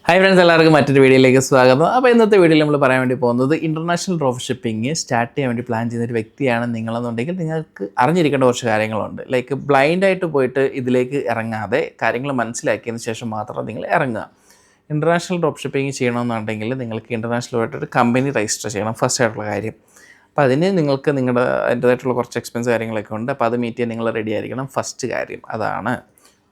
Hi friends, എല്ലാവർക്കും മറ്റൊരു വീഡിയോയിലേക്ക് സ്വാഗതം. അപ്പോൾ ഇന്നത്തെ വീഡിയോയിൽ നമ്മൾ പറയാൻ വേണ്ടി പോകുന്നത് ഇൻ്റർനാഷണൽ ഡ്രോപ്പ് ഷിപ്പിംഗ് സ്റ്റാർട്ട് ചെയ്യാൻ വേണ്ടി പ്ലാൻ ചെയ്യുന്ന ഒരു വ്യക്തിയാണ് നിങ്ങളെന്നുണ്ടെങ്കിൽ നിങ്ങൾക്ക് അറിഞ്ഞിരിക്കേണ്ട കുറച്ച് കാര്യങ്ങളുണ്ട്. ലൈക്ക് ബ്ലൈൻഡായിട്ട് പോയിട്ട് ഇതിലേക്ക് ഇറങ്ങാതെ കാര്യങ്ങൾ മനസ്സിലാക്കിയതിന് ശേഷം മാത്രം നിങ്ങൾ ഇറങ്ങുക. ഇൻ്റർനാഷണൽ ഡ്രോപ്പ് ഷിപ്പിംഗ് ചെയ്യണമെന്നുണ്ടെങ്കിൽ നിങ്ങൾക്ക് ഇൻ്റർനാഷണലായിട്ടൊരു കമ്പനി രജിസ്റ്റർ ചെയ്യണം, ഫസ്റ്റ് ആയിട്ടുള്ള കാര്യം. അപ്പോൾ അതിന് നിങ്ങൾക്ക് നിങ്ങളുടെ അതിൻ്റേതായിട്ടുള്ള കുറച്ച് എക്സ്പെൻസ് കാര്യങ്ങളൊക്കെ ഉണ്ട്. അപ്പോൾ അത് മീറ്റ് ചെയ്യാൻ നിങ്ങൾ റെഡി ആയിരിക്കണം. ഫസ്റ്റ് കാര്യം അതാണ്.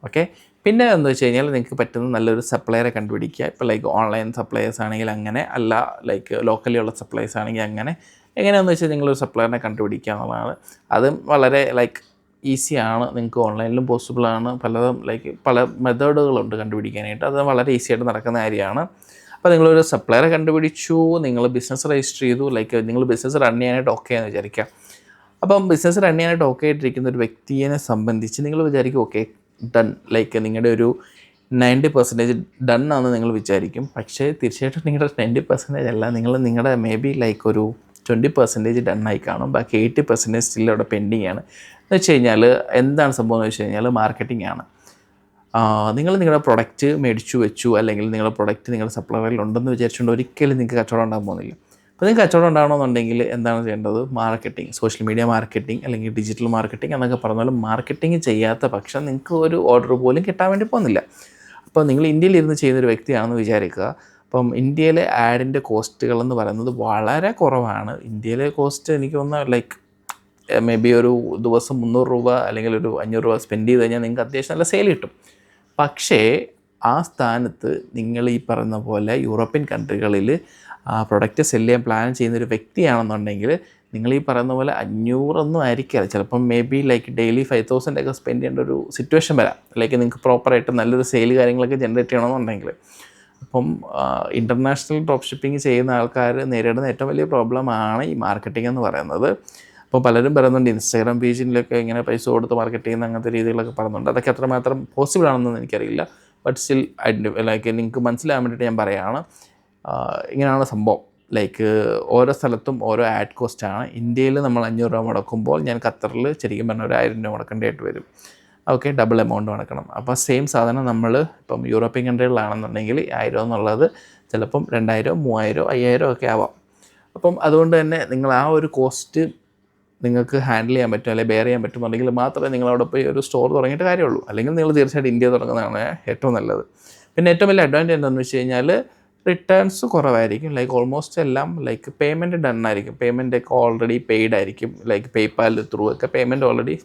ഓക്കെ. പിന്നെ എന്താ വെച്ച് കഴിഞ്ഞാൽ നിങ്ങൾക്ക് പറ്റുന്ന നല്ലൊരു സപ്ലയറെ കണ്ടുപിടിക്കുക. ഇപ്പോൾ ലൈക്ക് ഓൺലൈൻ സപ്ലയേഴ്സ് ആണെങ്കിൽ അങ്ങനെ, അല്ല ലൈക്ക് ലോക്കലി ഉള്ള സപ്ലയേഴ്സ് ആണെങ്കിൽ അങ്ങനെ. എങ്ങനെയാണെന്ന് വെച്ചാൽ നിങ്ങളൊരു സപ്ലയറിനെ കണ്ടുപിടിക്കുക എന്നുള്ളതാണ്. അതും വളരെ ലൈക്ക് ഈസിയാണ്, നിങ്ങൾക്ക് ഓൺലൈനിലും പോസിബിളാണ്. പലതും ലൈക്ക് പല മെത്തേഡുകളുണ്ട് കണ്ടുപിടിക്കാനായിട്ട്. അത് വളരെ ഈസി ആയിട്ട് നടക്കുന്ന കാര്യമാണ്. അപ്പോൾ നിങ്ങളൊരു സപ്ലയറെ കണ്ടുപിടിച്ചു, നിങ്ങൾ ബിസിനസ് രജിസ്റ്റർ ചെയ്തു, ലൈക്ക് നിങ്ങൾ ബിസിനസ് റൺ ചെയ്യാനായിട്ട് ഓക്കെ എന്ന് വിചാരിക്കാം. അപ്പം ബിസിനസ് റൺ ചെയ്യാനായിട്ട് ഓക്കെ ആയിട്ടിരിക്കുന്ന ഒരു വ്യക്തിയെ സംബന്ധിച്ച് നിങ്ങൾ വിചാരിക്കും ഓക്കെ ഡൺ, ലൈക്ക് നിങ്ങളുടെ ഒരു 90% ഡൺ ആണെന്ന് നിങ്ങൾ വിചാരിക്കും. പക്ഷേ തീർച്ചയായിട്ടും നിങ്ങളുടെ 90% അല്ല, നിങ്ങളുടെ മേ ബി ലൈക്ക് ഒരു 20% ഡൺ ആയി കാണും. ബാക്കി 80% സ്റ്റിൽ അവിടെ പെൻഡിങ് ആണ്. എന്ന് വെച്ച് കഴിഞ്ഞാൽ എന്താണ് സംഭവം എന്ന് വെച്ച് കഴിഞ്ഞാൽ മാർക്കറ്റിംഗ് ആണ്. നിങ്ങൾ നിങ്ങളുടെ പ്രൊഡക്റ്റ് മേടിച്ചു വെച്ചു, അല്ലെങ്കിൽ നിങ്ങളുടെ പ്രൊഡക്റ്റ് നിങ്ങളുടെ സപ്ലൈറിൽ ഉണ്ടെന്ന് വിചാരിച്ചുകൊണ്ട് ഒരിക്കലും നിങ്ങൾക്ക് കച്ചവടം ഉണ്ടാകാൻ പോകുന്നില്ല. അപ്പോൾ നിങ്ങൾക്ക് കച്ചവടം ഉണ്ടാകണമെന്നുണ്ടെങ്കിൽ എന്താണ് ചെയ്യേണ്ടത്? മാർക്കറ്റിംഗ്, സോഷ്യൽ മീഡിയ മാർക്കറ്റിംഗ് അല്ലെങ്കിൽ ഡിജിറ്റൽ മാർക്കറ്റിംഗ് എന്നൊക്കെ പറഞ്ഞാൽ മാർക്കറ്റിംഗ് ചെയ്യാത്ത പക്ഷം നിങ്ങൾക്ക് ഒരു ഓർഡർ പോലും കിട്ടാൻ വേണ്ടി പോകുന്നില്ല. അപ്പോൾ നിങ്ങൾ ഇന്ത്യയിലിരുന്ന് ചെയ്യുന്നൊരു വ്യക്തിയാണെന്ന് വിചാരിക്കുക. അപ്പം ഇന്ത്യയിലെ ആഡിൻ്റെ കോസ്റ്റുകളെന്ന് പറയുന്നത് വളരെ കുറവാണ്. ഇന്ത്യയിലെ കോസ്റ്റ് എനിക്ക് തോന്നുന്നു ലൈക്ക് മേ ബി ഒരു ദിവസം 300 രൂപ അല്ലെങ്കിൽ ഒരു 500 രൂപ സ്പെൻഡ് ചെയ്ത് കഴിഞ്ഞാൽ നിങ്ങൾക്ക് അത്യാവശ്യം നല്ല സെയിൽ കിട്ടും. പക്ഷേ ആ സ്ഥാനത്ത് നിങ്ങൾ ഈ പറയുന്ന പോലെ യൂറോപ്യൻ കൺട്രികളിൽ പ്രൊഡക്റ്റ് സെല്ല് ചെയ്യാൻ പ്ലാൻ ചെയ്യുന്നൊരു വ്യക്തിയാണെന്നുണ്ടെങ്കിൽ നിങ്ങൾ ഈ പറയുന്ന പോലെ 500 ആയിരിക്കില്ല, ചിലപ്പം മേ ബി ലൈക്ക് ഡെയിലി 5000 ഒക്കെ സ്പെൻഡ് ചെയ്യേണ്ട ഒരു സിറ്റുവേഷൻ വരാം. ലൈക്ക് നിങ്ങൾക്ക് പ്രോപ്പറായിട്ട് നല്ലൊരു സെയിൽ കാര്യങ്ങളൊക്കെ ജനറേറ്റ് ചെയ്യണമെന്നുണ്ടെങ്കിൽ. അപ്പം ഇൻ്റർനാഷണൽ ഡ്രോപ്പ് ഷിപ്പിംഗ് ചെയ്യുന്ന ആൾക്കാർ നേരിടുന്ന ഏറ്റവും വലിയ പ്രോബ്ലമാണ് ഈ മാർക്കറ്റിംഗ് എന്ന് പറയുന്നത്. അപ്പോൾ പലരും പറയുന്നുണ്ട് ഇൻസ്റ്റാഗ്രാം പേജിലൊക്കെ ഇങ്ങനെ പൈസ കൊടുത്ത് മാർക്കറ്റ് ചെയ്യുന്ന അങ്ങനത്തെ രീതികളൊക്കെ പറയുന്നുണ്ട്. അതൊക്കെ അത്രമാത്രം പോസിബിൾ ആണെന്നൊന്നും എനിക്കറിയില്ല. ബട്ട് സ്റ്റിൽ ലൈക്ക് നിങ്ങൾക്ക് മനസ്സിലാകാൻ വേണ്ടിയിട്ട് ഞാൻ പറയുകയാണ്. ഇങ്ങനെയാണ് സംഭവം. ലൈക്ക് ഓരോ സ്ഥലത്തും ഓരോ ആഡ് കോസ്റ്റാണ്. ഇന്ത്യയിൽ നമ്മൾ 500 രൂപ മുടക്കുമ്പോൾ ഞാൻ ഖത്തറിൽ ശരിക്കും പറഞ്ഞാൽ ഒരു 1000 രൂപ മുടക്കേണ്ടതായിട്ട് വരും. ഓക്കെ, ഡബിൾ എമൗണ്ട് മുടക്കണം. അപ്പോൾ സെയിം സാധനം നമ്മൾ ഇപ്പം യൂറോപ്യൻ കൺട്രികളിലാണെന്നുണ്ടെങ്കിൽ 1000 എന്നുള്ളത് ചിലപ്പം 2000, 3000, 5000 ഒക്കെ ആവാം. അപ്പം അതുകൊണ്ട് തന്നെ നിങ്ങൾ ആ ഒരു കോസ്റ്റ് നിങ്ങൾക്ക് ഹാൻഡിൽ ചെയ്യാൻ പറ്റും, അല്ലെങ്കിൽ ബെയർ ചെയ്യാൻ പറ്റുമെന്നുണ്ടെങ്കിൽ മാത്രമേ നിങ്ങളവിടെ പോയി ഒരു സ്റ്റോർ തുടങ്ങിയിട്ട് കാര്യമുള്ളൂ. അല്ലെങ്കിൽ നിങ്ങൾ തീർച്ചയായിട്ടും ഇന്ത്യ തുടങ്ങുന്നതാണ് ഏറ്റവും നല്ലത്. പിന്നെ ഏറ്റവും വലിയ അഡ്വാൻറ്റേജ് എന്താണെന്ന് വെച്ച് കഴിഞ്ഞാൽ റിട്ടേൺസ് കുറവായിരിക്കും. ലൈക്ക് ഓൾമോസ്റ്റ് എല്ലാം ലൈക്ക് പേയ്മെൻറ്റ് ഡൺ ആയിരിക്കും. പേയ്മെൻറ്റൊക്കെ ഓൾറെഡി പെയ്ഡ് ആയിരിക്കും. ലൈക്ക് പേയ്പാൽ ത്രൂ ഒക്കെ പേയ്മെൻറ്റ് ഓൾറെഡി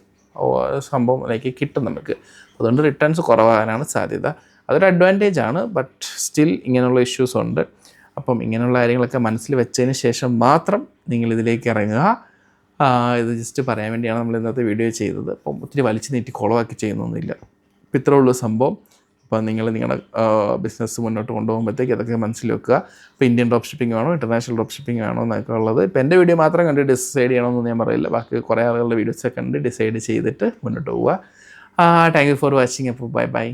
സംഭവം ലൈക്ക് കിട്ടും നമുക്ക്. അതുകൊണ്ട് റിട്ടേൺസ് കുറവാകാനാണ് സാധ്യത. അതൊരു അഡ്വാൻറ്റേജ് ആണ്. ബട്ട് സ്റ്റിൽ ഇങ്ങനെയുള്ള ഇഷ്യൂസ് ഉണ്ട്. അപ്പം ഇങ്ങനെയുള്ള കാര്യങ്ങളൊക്കെ മനസ്സിൽ വെച്ചതിന് ശേഷം മാത്രം നിങ്ങളിതിലേക്ക് ഇറങ്ങുക. ഇത് ജസ്റ്റ് പറയാൻ വേണ്ടിയാണ് നമ്മൾ ഇന്നത്തെ വീഡിയോ ചെയ്തത്. അപ്പം ഒത്തിരി വലിച്ചു നീട്ടി കുളവാക്കി ചെയ്യുന്നൊന്നുമില്ല. അപ്പോൾ ഇത്രേ ഉള്ളൂ സംഭവം. അപ്പോൾ നിങ്ങളുടെ ബിസിനസ് മുന്നോട്ട് കൊണ്ടുപോകുമ്പോഴത്തേക്ക് അതൊക്കെ മനസ്സിൽ വെക്കുക. ഇപ്പോൾ ഇന്ത്യൻ ഡ്രോപ്പ് ഷിപ്പിംഗ് വേണോ ഇന്റർനാഷണൽ ഡ്രോപ്പ് ഷിപ്പിംഗ് വേണോ എന്നൊക്കെ ഉള്ളത് ഇപ്പോൾ എൻ്റെ വീഡിയോ മാത്രം കണ്ട് ഡിസൈഡ് ചെയ്യണമെന്ന് ഞാൻ പറയില്ല. ബാക്കി കുറേ ആളുകളുടെ വീഡിയോസൊക്കെ കണ്ട് ഡിസൈഡ് ചെയ്തിട്ട് മുന്നോട്ട് പോവുക. Thank you for watching. അപ്പോൾ ബൈ.